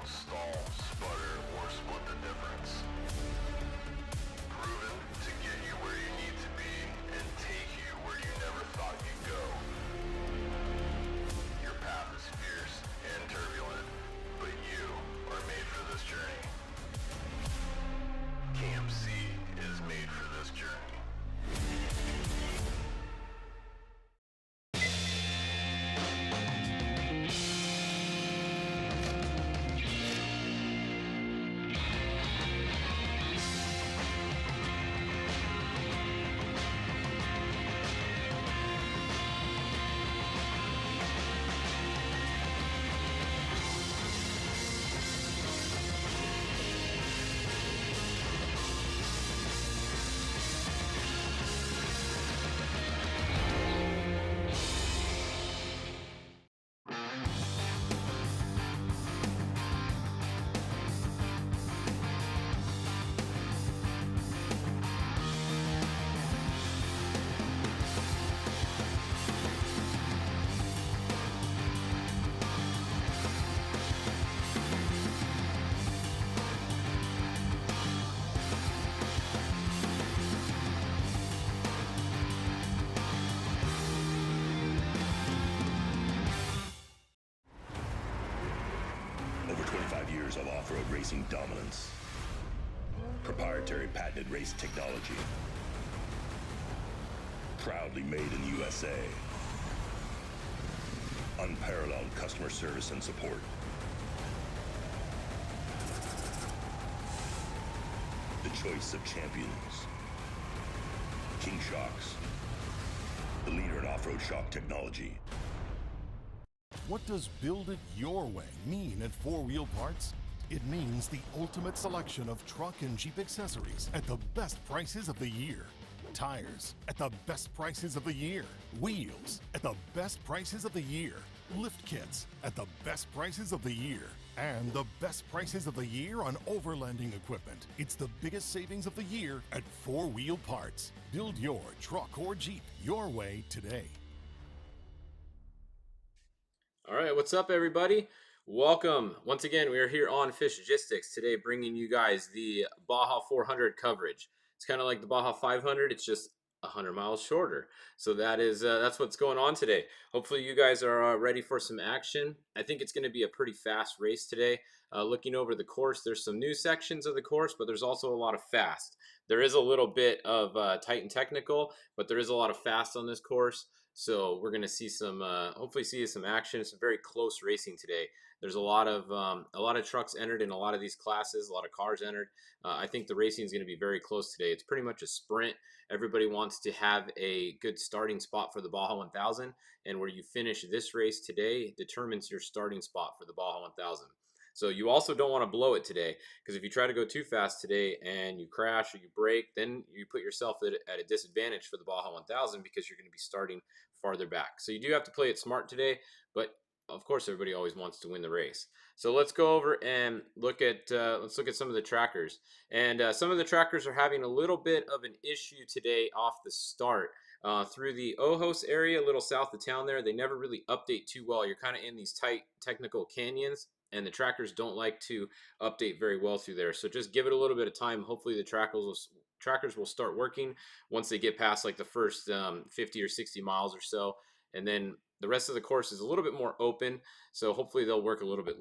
stall, sputter, or split the difference. Proven to get you where you need to be and take you where you never thought you'd go. Your path is fierce and turbulent, but you are made for this journey. KMC is made for this journey. Over 25 years of off-road racing dominance. Proprietary patented race technology. Proudly made in the USA. Unparalleled customer service and support. The choice of champions. King Shocks. The leader in off-road shock technology. What does build it your way mean at 4-Wheel Parts? It means the ultimate selection of truck and Jeep accessories at the best prices of the year. Tires at the best prices of the year. Wheels at the best prices of the year. Lift kits at the best prices of the year. And the best prices of the year on overlanding equipment. It's the biggest savings of the year at 4-Wheel Parts. Build your truck or Jeep your way today. All right, what's up, everybody? Welcome. Once again, we are here on Fishgistics today, bringing you guys the Baja 400 coverage. It's kind of like the Baja 500. It's just 100 miles shorter. So that's what's going on today. Hopefully, you guys are ready for some action. I think it's going to be a pretty fast race today. Looking over the course, there's some new sections of the course, but there's also a lot of fast. There is a little bit of tight and technical, but there is a lot of fast on this course. So we're going to see some, hopefully see some action. It's very close racing today. There's a lot of trucks entered in a lot of these classes, a lot of cars entered. I think the racing is going to be very close today. It's pretty much a sprint. Everybody wants to have a good starting spot for the Baja 1000, and where you finish this race today determines your starting spot for the Baja 1000. So you also don't want to blow it today, because if you try to go too fast today and you crash or you break, then you put yourself at a disadvantage for the Baja 1000 because you're going to be starting farther back. So you do have to play it smart today, but of course everybody always wants to win the race. So let's go over and look at some of the trackers. And some of the trackers are having a little bit of an issue today off the start. Through the Ojos area, a little south of town there, they never really update too well. You're kind of in these tight technical canyons, and the trackers don't like to update very well through there. So just give it a little bit of time. Hopefully the trackers will start working once they get past like the first 50 or 60 miles or so, and then the rest of the course is a little bit more open, so hopefully they'll work a little bit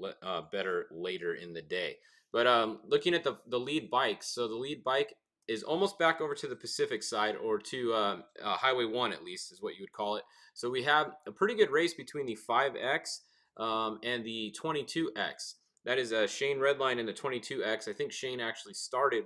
better later in the day. But looking at the lead bikes, so the lead bike is almost back over to the Pacific side, or to Highway 1 at least is what you would call it. So we have a pretty good race between the 5X and the 22X. That is Shane Redline in the 22X. I think Shane actually started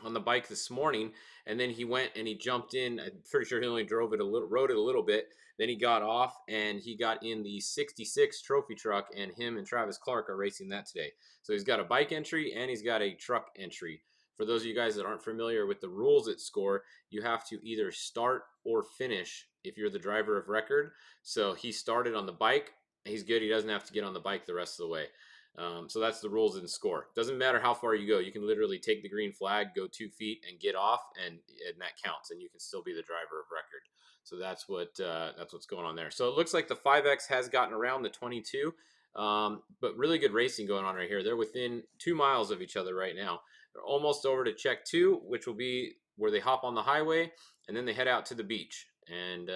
on the bike this morning, and then he went and he jumped in. I'm pretty sure he only rode it a little bit. Then he got off and he got in the 66 trophy truck, and him and Travis Clark are racing that today. So he's got a bike entry and he's got a truck entry. For those of you guys that aren't familiar with the rules at SCORE, you have to either start or finish if you're the driver of record. So he started on the bike. He's good. He doesn't have to get on the bike the rest of the way. So that's the rules in SCORE. Doesn't matter how far you go. You can literally take the green flag, go 2 feet, and get off, and that counts, and you can still be the driver of record. So that's what's going on there. So it looks like the 5X has gotten around the 22. But really good racing going on right here. They're within 2 miles of each other right now. They're almost over to check 2, which will be where they hop on the highway and then they head out to the beach and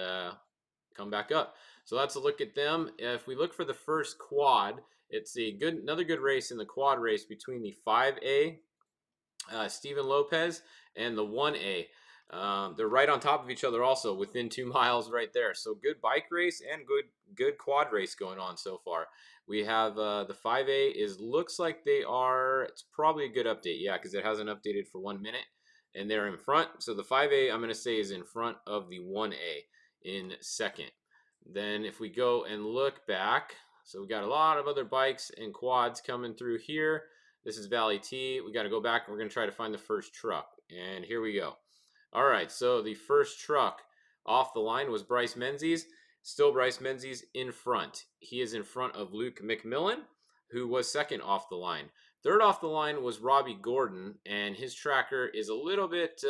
come back up. So that's a look at them. If we look for the first quad, it's another good race in the quad race between the 5A Steven Lopez and the 1A. They're right on top of each other also within 2 miles right there. So good bike race and good quad race going on so far. We have the 5A looks like it's probably a good update. Yeah, because it hasn't updated for 1 minute and they're in front. So the 5A I'm going to say is in front of the 1A in second. Then if we go and look back, so we got a lot of other bikes and quads coming through here. This is Valley T. We got to go back and we're going to try to find the first truck. And here we go. All right, so the first truck off the line was Bryce Menzies. Still Bryce Menzies in front. He is in front of Luke McMillan, who was second off the line. Third off the line was Robbie Gordon, and his tracker is a little bit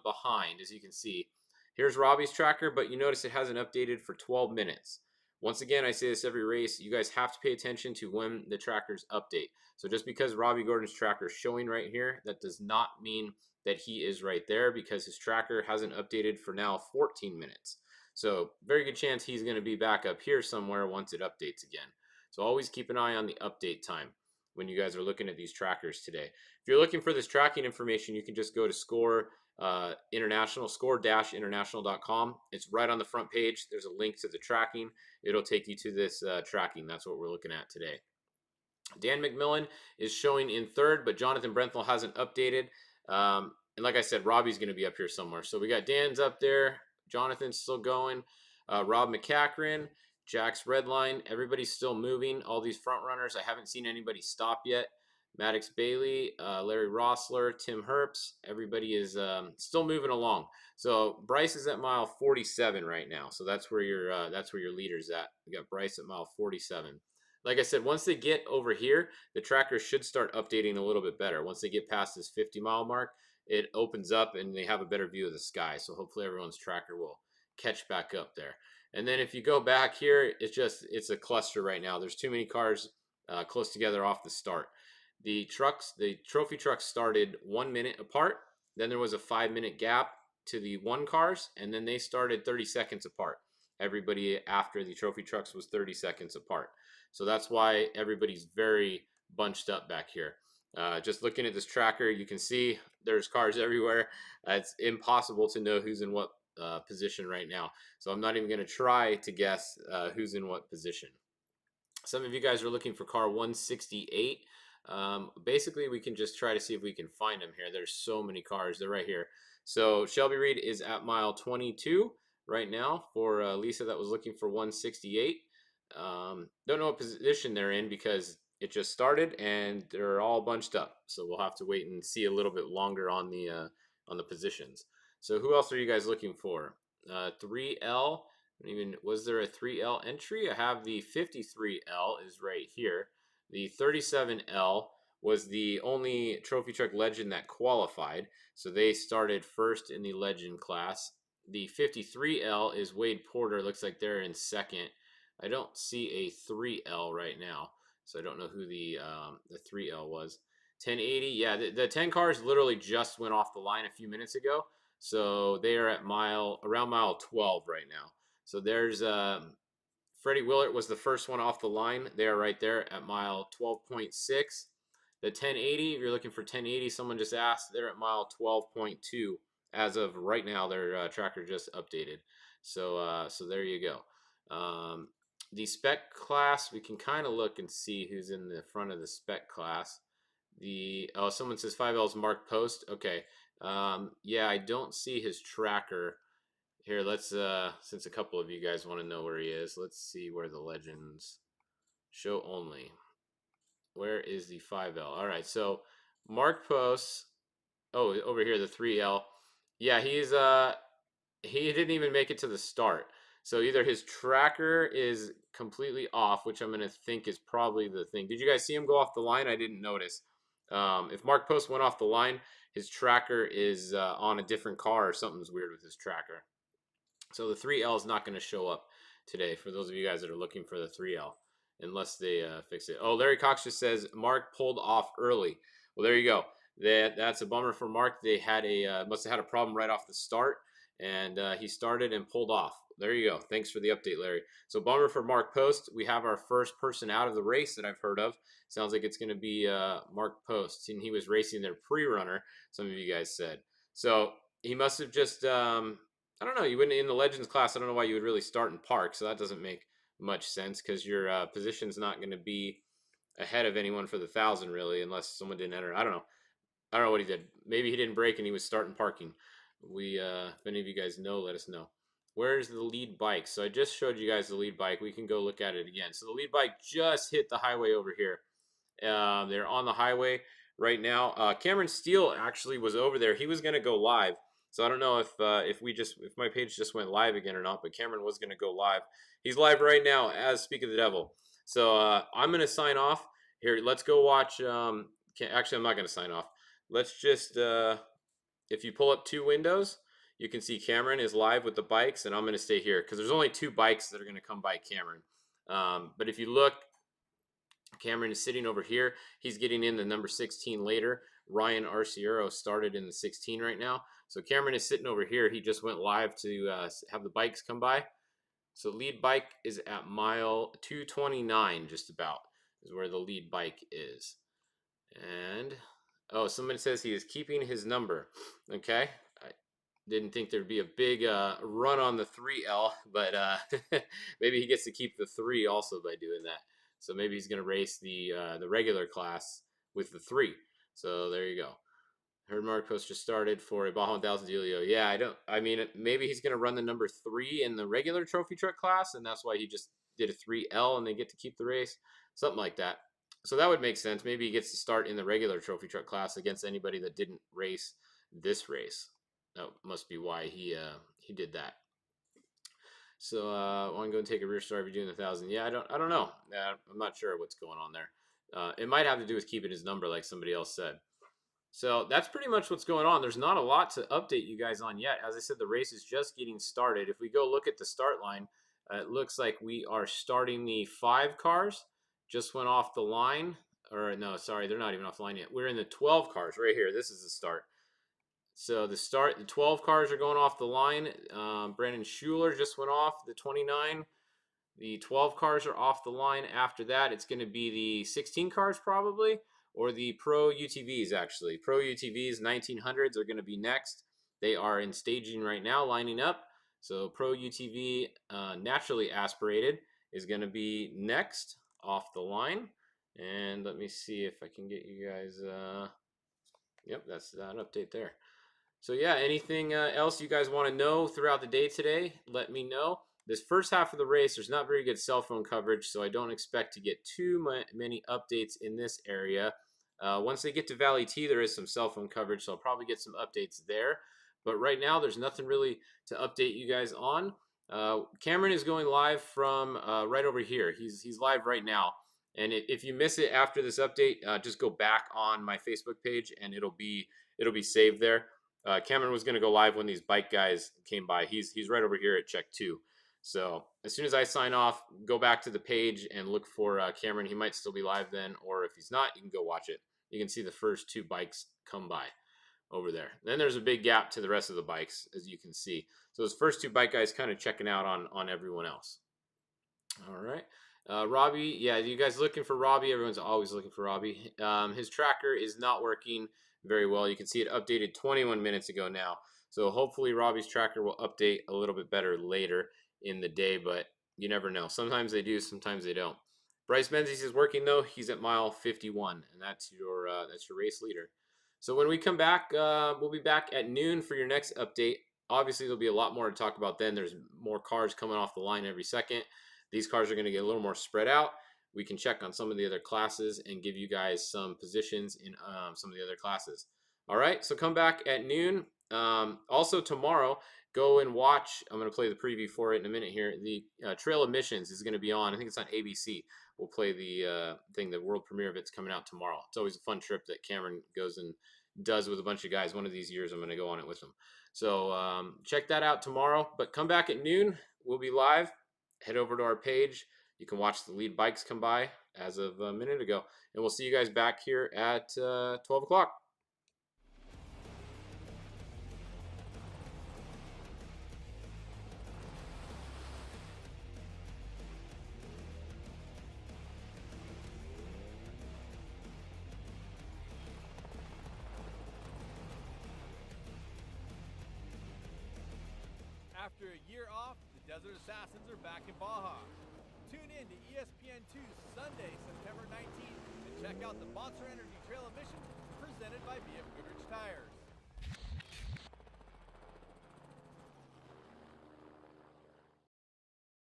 behind, as you can see. Here's Robbie's tracker, but you notice it hasn't updated for 12 minutes. Once again, I say this every race, you guys have to pay attention to when the trackers update. So just because Robbie Gordon's tracker is showing right here, that does not mean that he is right there because his tracker hasn't updated for now 14 minutes. So very good chance he's going to be back up here somewhere once it updates again. So always keep an eye on the update time when you guys are looking at these trackers today. If you're looking for this tracking information, you can just go to score-international.com. It's right on the front page. There's a link to the tracking. It'll take you to this tracking. That's what we're looking at today. Dan McMillan is showing in third, but Jonathan Brenthal hasn't updated. And like I said, Robbie's going to be up here somewhere. So we got Dan's up there. Jonathan's still going. Rob McCachran, Jack's Redline. Everybody's still moving. All these front runners, I haven't seen anybody stop yet. Maddox Bailey, Larry Rossler, Tim Herps. Everybody is still moving along. So Bryce is at mile 47 right now. So that's where your leader's at. We got Bryce at mile 47. Like I said, once they get over here, the tracker should start updating a little bit better. Once they get past this 50-mile mark, it opens up and they have a better view of the sky. So hopefully everyone's tracker will catch back up there. And then if you go back here, it's a cluster right now. There's too many cars close together off the start. The trophy trucks started 1 minute apart. Then there was a 5-minute gap to the one cars, and then they started 30 seconds apart. Everybody after the trophy trucks was 30 seconds apart. So that's why everybody's very bunched up back here. Just looking at this tracker, you can see there's cars everywhere. It's impossible to know who's in what position right now. So I'm not even going to try to guess who's in what position. Some of you guys are looking for car 168. Basically, we can just try to see if we can find them here. There's so many cars. They're right here. So Shelby Reed is at mile 22 right now for Lisa that was looking for 168. Don't know what position they're in because it just started and they're all bunched up. So we'll have to wait and see a little bit longer on the positions. So who else are you guys looking for? 3L. Was there a 3L entry? I have the 53L is right here. The 37L was the only trophy truck legend that qualified. So they started first in the legend class. The 53L is Wade Porter. Looks like they're in second. I don't see a 3L right now, so I don't know who the 3L was. 1080, yeah, the 10 cars literally just went off the line a few minutes ago, so they are at around mile 12 right now. So there's Freddie Willert was the first one off the line. They are right there at mile 12.6. The 1080, if you're looking for 1080, someone just asked, they're at mile 12.2 as of right now. Their tracker just updated, so there you go. The spec class, we can kind of look and see who's in the front of the spec class. Someone says 5L's Mark Post. Okay. Yeah, I don't see his tracker. Here, let's since a couple of you guys want to know where he is, let's see where the legends show only. Where is the 5L? All right, so Mark Post. Oh, over here, the 3L. Yeah, he didn't even make it to the start. So either his tracker is completely off, which I'm going to think is probably the thing. Did you guys see him go off the line? I didn't notice. If Mark Post went off the line, his tracker is on a different car or something's weird with his tracker. So the 3L is not going to show up today for those of you guys that are looking for the 3L. unless they fix it. Oh, Larry Cox just says Mark pulled off early. Well, there you go. That's a bummer for Mark. They had must have had a problem right off the start, and he started and pulled off. There you go. Thanks for the update, Larry. So bummer for Mark Post. We have our first person out of the race that I've heard of. Sounds like it's going to be Mark Post, and he was racing their pre-runner. Some of you guys said. So he must have just I don't know. You wouldn't in the Legends class. I don't know why you would really start in Park. So that doesn't make much sense because your position's not going to be ahead of anyone for the 1,000 really, unless someone didn't enter. I don't know. I don't know what he did. Maybe he didn't break and he was starting parking. If any of you guys know, let us know. Where's the lead bike? So I just showed you guys the lead bike. We can go look at it again. So the lead bike just hit the highway over here. They're on the highway right now. Cameron Steele actually was over there. He was going to go live. So I don't know if my page just went live again or not, but Cameron was going to go live. He's live right now as Speak of the Devil. So I'm going to sign off here. Let's go watch. Actually, I'm not going to sign off. Let's just, if you pull up 2 windows, you can see Cameron is live with the bikes, and I'm going to stay here because there's only 2 bikes that are going to come by Cameron. But if you look, Cameron is sitting over here. He's getting in the number 16 later. Ryan Arciero started in the 16 right now. So Cameron is sitting over here. He just went live to have the bikes come by. So lead bike is at mile 229, just about, is where the lead bike is. And, oh, someone says he is keeping his number. Okay. I didn't think there'd be a big run on the 3L, but maybe he gets to keep the 3 also by doing that. So maybe he's going to race the regular class with the 3. So there you go. Heard Mark Post just started for a Baja 1000 Delio. Yeah, I mean, maybe he's going to run the number 3 in the regular trophy truck class, and that's why he just did a 3L and they get to keep the race. Something like that. So that would make sense. Maybe he gets to start in the regular trophy truck class against anybody that didn't race this race. That must be why he did that. So I want to go and take a rear start if you're doing the 1,000. Yeah, I don't know. I'm not sure what's going on there. It might have to do with keeping his number, like somebody else said. So that's pretty much what's going on. There's not a lot to update you guys on yet. As I said, the race is just getting started. If we go look at the start line, it looks like we are starting the 5 cars. Just went off the line. Or no, sorry, they're not even off the line yet. We're in the 12 cars right here. This is the start. So the 12 cars are going off the line. Brandon Schuler just went off the 29. The 12 cars are off the line. After that, it's going to be the 16 cars probably, or the Pro UTVs actually. Pro UTVs 1900s are going to be next. They are in staging right now, lining up. So Pro UTV naturally aspirated is going to be next off the line. And let me see if I can get you guys. Yep, that's that update there. So yeah, anything else you guys want to know throughout the day today, let me know. This first half of the race, there's not very good cell phone coverage, so I don't expect to get too many updates in this area. Once they get to Valley T, there is some cell phone coverage, so I'll probably get some updates there. But right now, there's nothing really to update you guys on. Cameron is going live from right over here. He's live right now. And if you miss it after this update, just go back on my Facebook page, and it'll be saved there. Cameron was going to go live when these bike guys came by. He's right over here at check 2. So as soon as I sign off, go back to the page and look for Cameron. He might still be live then, or if he's not, you can go watch it. You can see the first 2 bikes come by over there. Then there's a big gap to the rest of the bikes, as you can see. So those first 2 bike guys kind of checking out on everyone else. All right. Robbie, yeah, you guys looking for Robbie? Everyone's always looking for Robbie. His tracker is not working very well. You can see it updated 21 minutes ago now. So hopefully Robbie's tracker will update a little bit better later in the day, but you never know. Sometimes they do, sometimes they don't. Bryce Menzies is working though. He's at mile 51, and that's your race leader. So when we come back, we'll be back at noon for your next update. Obviously, there'll be a lot more to talk about then. There's more cars coming off the line every second. These cars are going to get a little more spread out. We can check on some of the other classes and give you guys some positions in some of the other classes. All right, so come back at noon. Also tomorrow, go and watch. I'm going to play the preview for it in a minute here. The Trail of Missions is going to be on. I think it's on ABC. We'll play the world premiere of it's coming out tomorrow. It's always a fun trip that Cameron goes and does with a bunch of guys. One of these years, I'm going to go on it with him. So check that out tomorrow. But come back at noon. We'll be live. Head over to our page. You can watch the lead bikes come by as of a minute ago. And we'll see you guys back here at 12 o'clock. After a year off, the Desert Assassins are back in Baja. Tune in to ESPN2 Sunday, September 19th, and check out the Monster Energy Trail of Missions presented by BF Goodrich Tires.